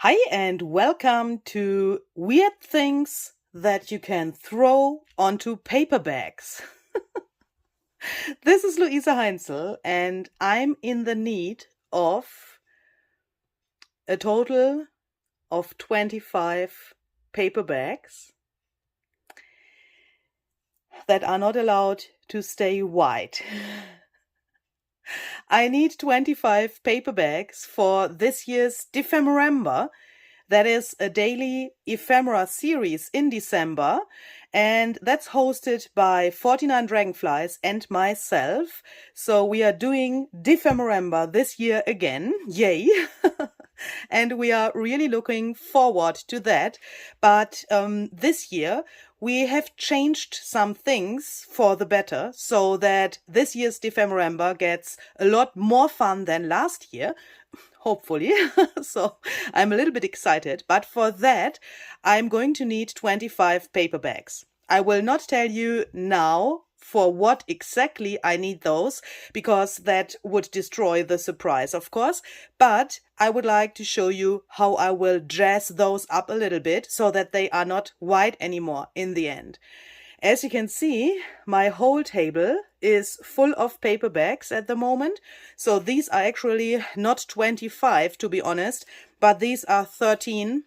Hi and welcome to Weird Things That You Can Throw Onto Paper Bags. This is Luisa Heinzel and I'm in the need of a total of 25 paper bags that are not allowed to stay white. I need 25 paper bags for this year's December. That is a daily ephemera series in December, and that's hosted by 49 Dragonflies and myself. So we are doing December this year again. Yay! And we are really looking forward to that. But this year we have changed some things for the better so that this year's December gets a lot more fun than last year. Hopefully. So I'm a little bit excited, but for that I'm going to need 25 paper bags. I will not tell you now for what exactly I need those, because that would destroy the surprise, of course, but I would like to show you how I will jazz those up a little bit so that they are not white anymore in the end. As you can see, my whole table is full of paper bags at the moment. So these are actually not 25, to be honest, but these are 13.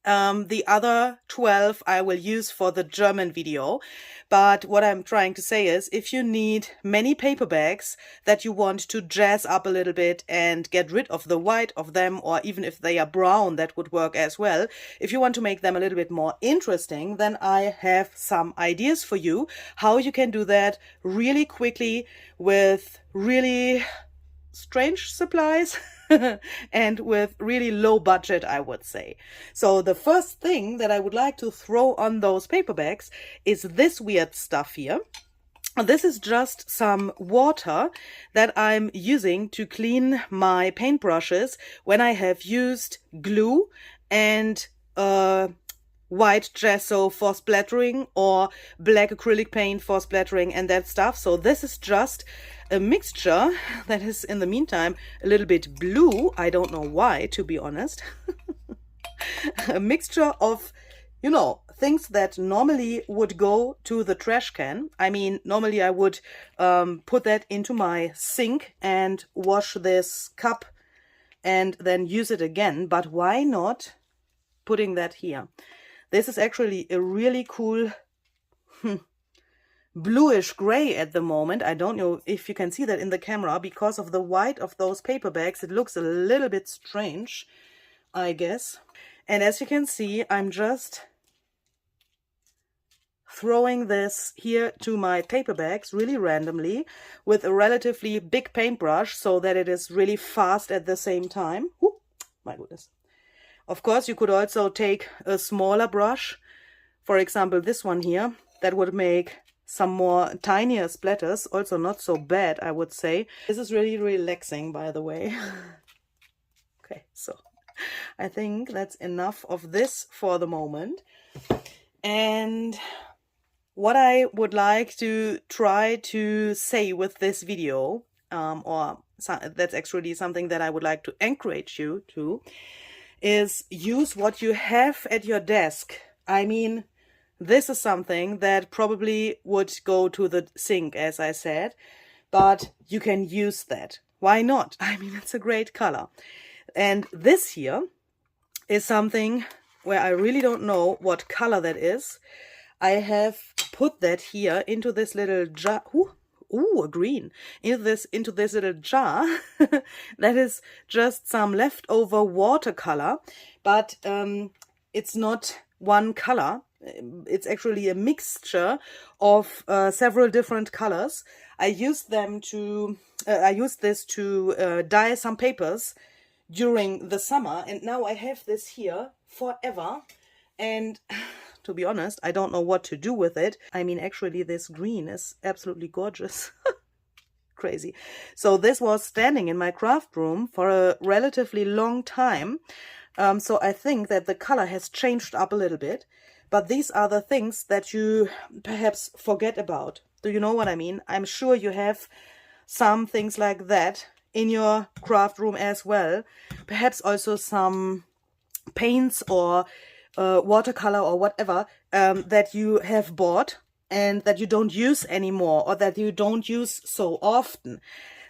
The other 12 I will use for the German video. But what I'm trying to say is, if you need many paper bags that you want to jazz up a little bit and get rid of the white of them, or even if they are brown, that would work as well. If you want to make them a little bit more interesting, then I have some ideas for you how you can do that really quickly with really strange supplies and with really low budget, I would say. So the first thing that I would like to throw on those paper bags is this weird stuff here. This is just some water that I'm using to clean my paintbrushes when I have used glue and white gesso for splattering or black acrylic paint for splattering and that stuff. So this is just a mixture that is in the meantime a little bit blue. I don't know why, to be honest. A mixture of, you know, things that normally would go to the trash can. I mean, normally I would put that into my sink and wash this cup and then use it again. But why not putting that here? This is actually a really cool bluish gray at the moment. I don't know if you can see that in the camera. Because of the white of those paper bags, it looks a little bit strange, I guess. And as you can see, I'm just throwing this here to my paper bags really randomly with a relatively big paintbrush so that it is really fast at the same time. Ooh, my goodness. Of course, you could also take a smaller brush, for example, this one here, that would make some more tinier splatters, also not so bad, I would say. This is really relaxing, by the way. Okay, so I think that's enough of this for the moment. And what I would like to try to say with this video, that's actually something that I would like to encourage you to, is use what you have at your desk. I mean, this is something that probably would go to the sink, as I said, but you can use that. Why not? I mean, it's a great color. And this here is something where I really don't know what color that is. I have put that here into this little jar. Ooh, a green. Into this little jar. That is just some leftover watercolor, but it's not one color. It's actually a mixture of several different colors. I used this to dye some papers during the summer, and now I have this here forever. And to be honest, I don't know what to do with it. I mean, actually, this green is absolutely gorgeous. Crazy. So this was standing in my craft room for a relatively long time. So I think that the color has changed up a little bit. But these are the things that you perhaps forget about. Do you know what I mean? I'm sure you have some things like that in your craft room as well. Perhaps also some paints or watercolor or whatever that you have bought and that you don't use anymore or that you don't use so often.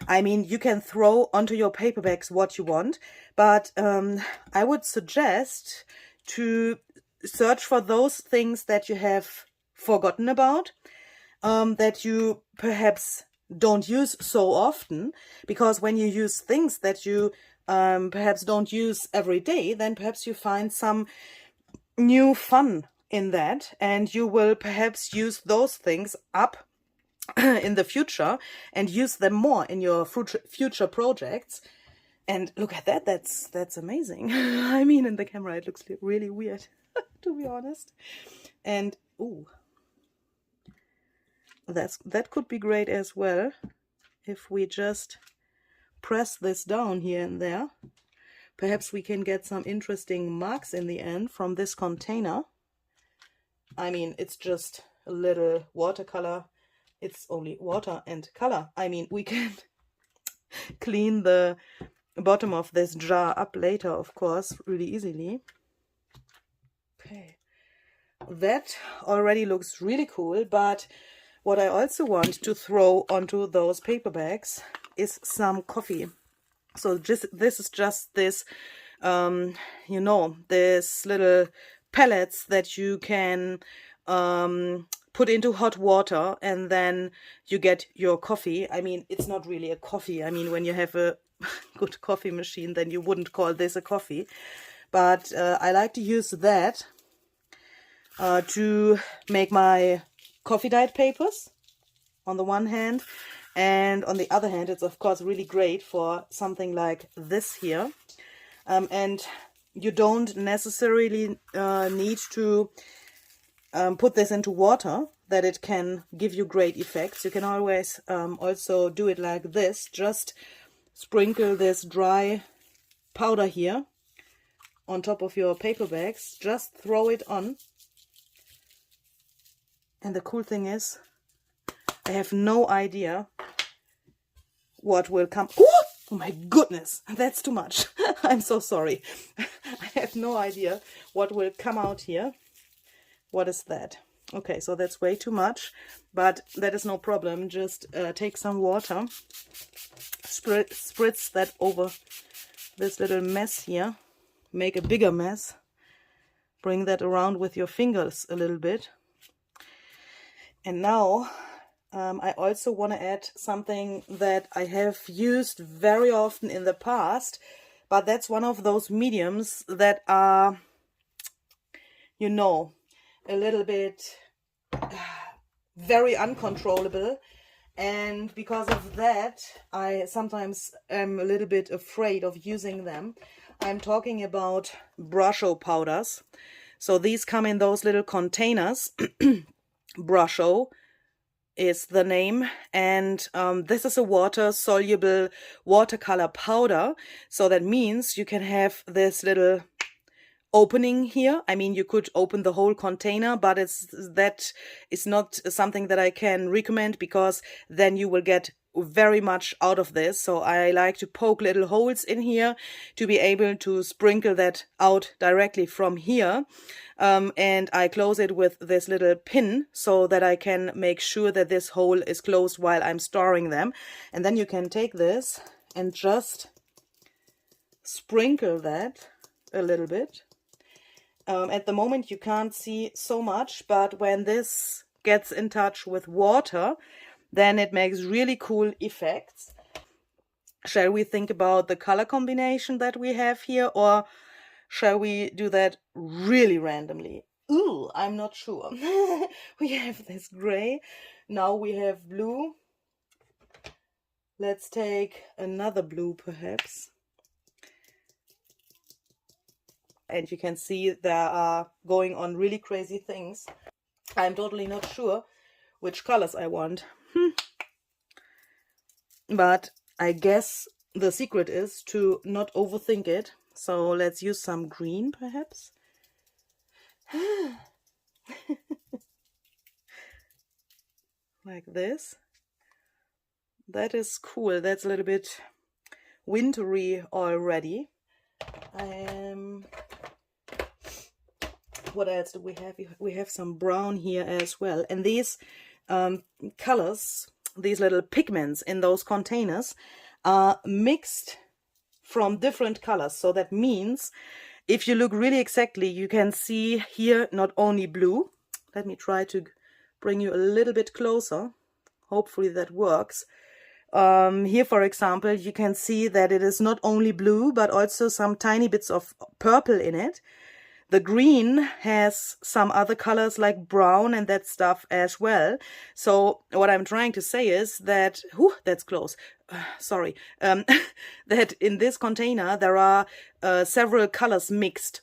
I mean, you can throw onto your paper bags what you want, but I would suggest to search for those things that you have forgotten about, that you perhaps don't use so often, because when you use things that you perhaps don't use every day, then perhaps you find some new fun in that, and you will perhaps use those things up in the future and use them more in your future projects. And look at that, that's amazing. I mean, in the camera it looks really weird, to be honest. And ooh, that could be great as well if we just press this down here and there. Perhaps we can get some interesting marks in the end from this container. I mean, it's just a little watercolor. It's only water and color. I mean, we can clean the bottom of this jar up later, of course, really easily. Okay, that already looks really cool, but what I also want to throw onto those paper bags is some coffee. So this is just this, you know, this little pellets that you can put into hot water and then you get your coffee. I mean, it's not really a coffee. I mean, when you have a good coffee machine, then you wouldn't call this a coffee. But I like to use that to make my coffee dyed papers on the one hand. And on the other hand, it's of course really great for something like this here. And you don't necessarily need to put this into water, that it can give you great effects. You can always also do it like this. Just sprinkle this dry powder here on top of your paper bags. Just throw it on. And the cool thing is, I have no idea what will come. Oh my goodness, that's too much. I'm so sorry. I have no idea what will come out here. What is that? Okay, so that's way too much, but that is no problem. Just take some water, spritz that over this little mess here, make a bigger mess, bring that around with your fingers a little bit. And now I also want to add something that I have used very often in the past, but that's one of those mediums that are, you know, a little bit very uncontrollable, and because of that I sometimes am a little bit afraid of using them. I'm talking about brusho powders. So these come in those little containers. Brusho is the name, and this is a water-soluble watercolor powder. So that means you can have this little opening here. I mean, you could open the whole container, but that is not something that I can recommend, because then you will get very much out of this. So I like to poke little holes in here to be able to sprinkle that out directly from here. And I close it with this little pin so that I can make sure that this hole is closed while I'm storing them. And then you can take this and just sprinkle that a little bit. At the moment you can't see so much, but when this gets in touch with water, then it makes really cool effects. Shall we think about the color combination that we have here, or shall we do that really randomly? Ooh, I'm not sure. We have this gray. Now we have blue. Let's take another blue perhaps. And you can see there are going on really crazy things. I'm totally not sure which colors I want. But I guess the secret is to not overthink it. So let's use some green perhaps. Like this. That is cool. That's a little bit wintry already. I am what else do we have? We have some brown here as well. And these colors, these little pigments in those containers are mixed from different colors. So that means if you look really exactly, you can see here not only blue. Let me try to bring you a little bit closer. Hopefully that works. Here, for example, you can see that it is not only blue, but also some tiny bits of purple in it. The green has some other colors like brown and that stuff as well. So what I'm trying to say is that, that's close, sorry, that in this container there are several colors mixed.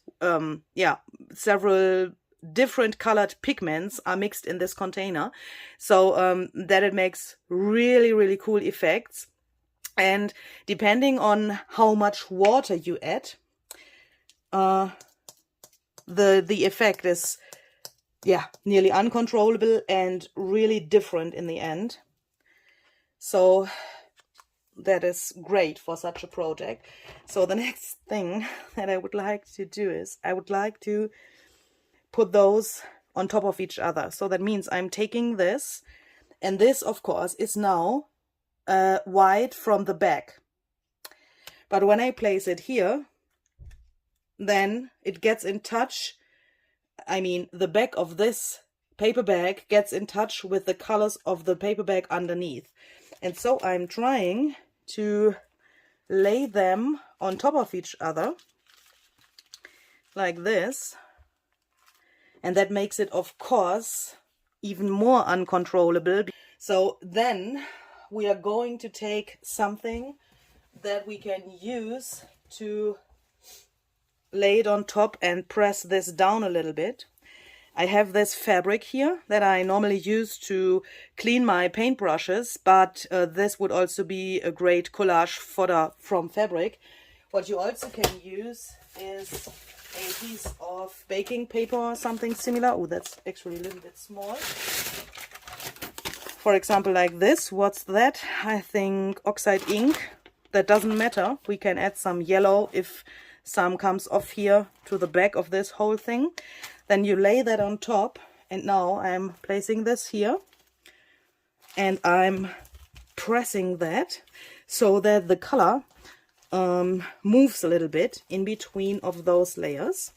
Several different colored pigments are mixed in this container, so that it makes really, really cool effects. And depending on how much water you add, the effect is, nearly uncontrollable and really different in the end. So that is great for such a project. So the next thing that I would like to do is I would like to put those on top of each other. So that means I'm taking this, and this of course is now white from the back. But when I place it here, then it gets in touch, the back of this paper bag gets in touch with the colors of the paper bag underneath. And so I'm trying to lay them on top of each other like this. And that makes it, of course, even more uncontrollable. So then we are going to take something that we can use to lay it on top and press this down a little bit. I have this fabric here that I normally use to clean my paintbrushes, but this would also be a great collage fodder from fabric. What you also can use is a piece of baking paper or something similar. Oh, that's actually a little bit small. For example, like this. What's that? I think oxide ink. That doesn't matter. We can add some yellow if some comes off here to the back of this whole thing. Then you lay that on top, and now I'm placing this here and I'm pressing that so that the color moves a little bit in between of those layers,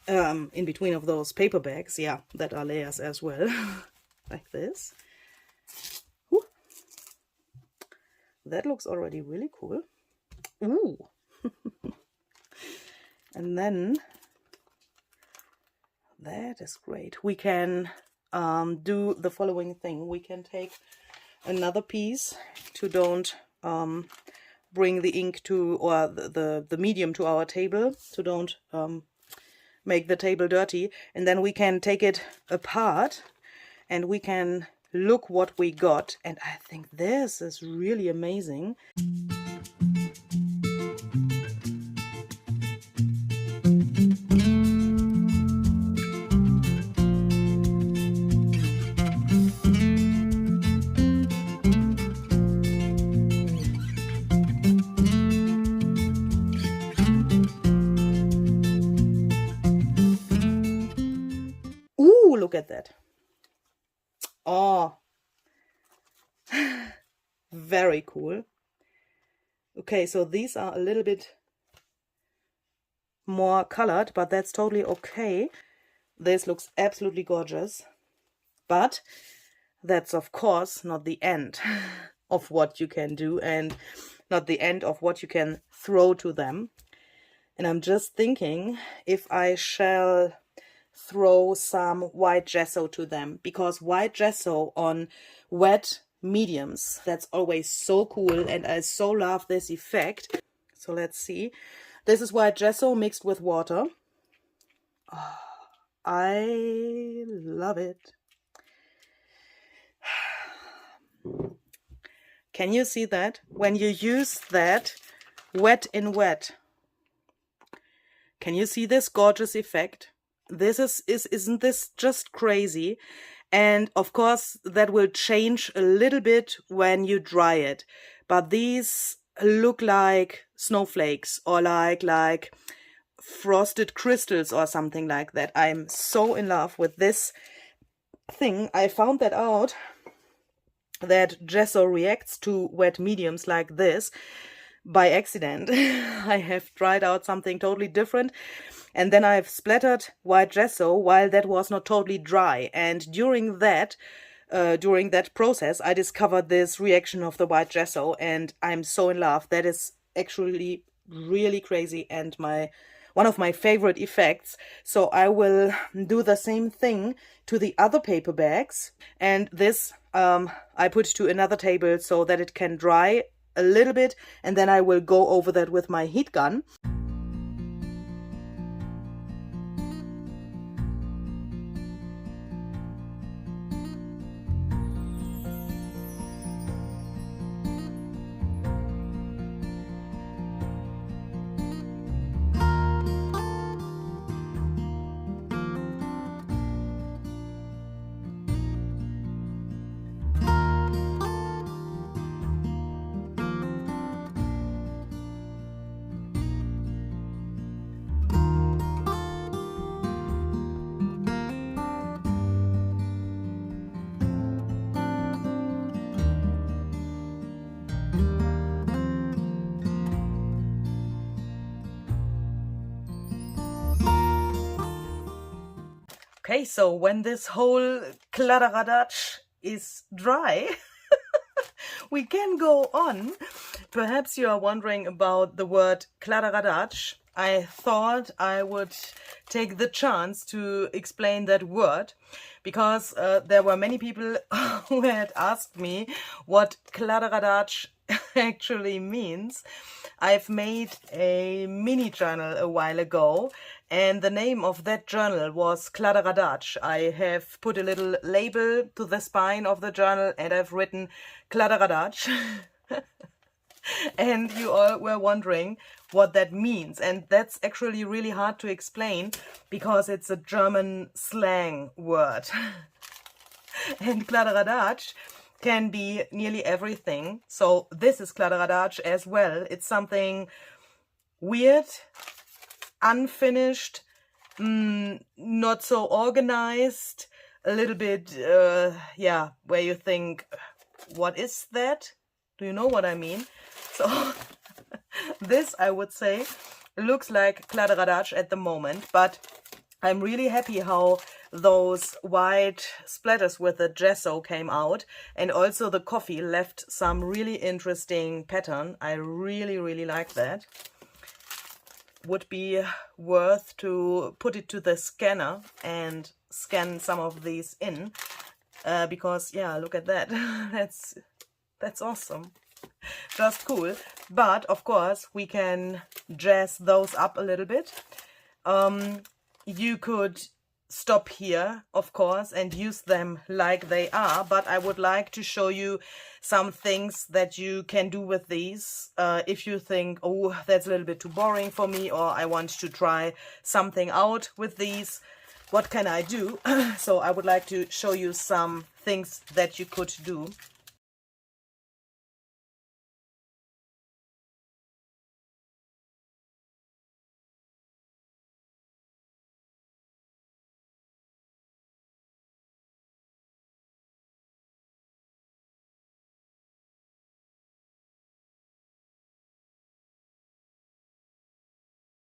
in between of those paper bags, that are layers as well. Like this. Ooh. That looks already really cool. Ooh. And then that is great. We can do the following thing. We can take another piece to don't bring the ink to, or the medium to our table, to don't make the table dirty. And then we can take it apart and we can look what we got. And I think this is really amazing. Ooh, look at that. Oh, very cool. Okay, so these are a little bit more colored, but that's totally okay. This looks absolutely gorgeous. But that's of course not the end of what you can do and not the end of what you can throw to them. And I'm just thinking if I shall throw some white gesso to them, because white gesso on wet mediums, that's always so cool and I so love this effect. So let's see. This is white gesso mixed with water. Oh, I love it. Can you see that? When you use that wet in wet, can you see this gorgeous effect? This isn't this just crazy? And of course that will change a little bit when you dry it, but these look like snowflakes or like frosted crystals or something like that. I'm so in love with this thing. I found that out, that gesso reacts to wet mediums like this by accident. I have tried out something totally different, and then I've splattered white gesso while that was not totally dry, and during that process I discovered this reaction of the white gesso, and I'm so in love. That is actually really crazy and one of my favorite effects. So I will do the same thing to the other paper bags, and this I put to another table so that it can dry a little bit, and then I will go over that with my heat gun. Okay, so when this whole kladderadatsch is dry, we can go on. Perhaps you are wondering about the word kladderadatsch. I thought I would take the chance to explain that word, because there were many people who had asked me what kladderadatsch actually means. I've made a mini journal a while ago, and the name of that journal was kladderadatsch. I have put a little label to the spine of the journal and I've written kladderadatsch. And you all were wondering what that means, and that's actually really hard to explain because it's a German slang word. And kladderadatsch can be nearly everything. So this is kladderadatsch as well. It's something weird, unfinished, not so organized, a little bit, yeah, where you think, what is that? Do you know what I mean? So this, I would say, looks like kladderadatsch at the moment, but I'm really happy how those white splatters with the gesso came out, and also the coffee left some really interesting pattern. I really like that. Would be worth to put it to the scanner and scan some of these in, because yeah, look at that. That's awesome. Just cool. But of course we can jazz those up a little bit. You could stop here, of course, and use them like they are, but I would like to show you some things that you can do with these if you think, oh, that's a little bit too boring for me, or I want to try something out with these. What can I do? So I would like to show you some things that you could do.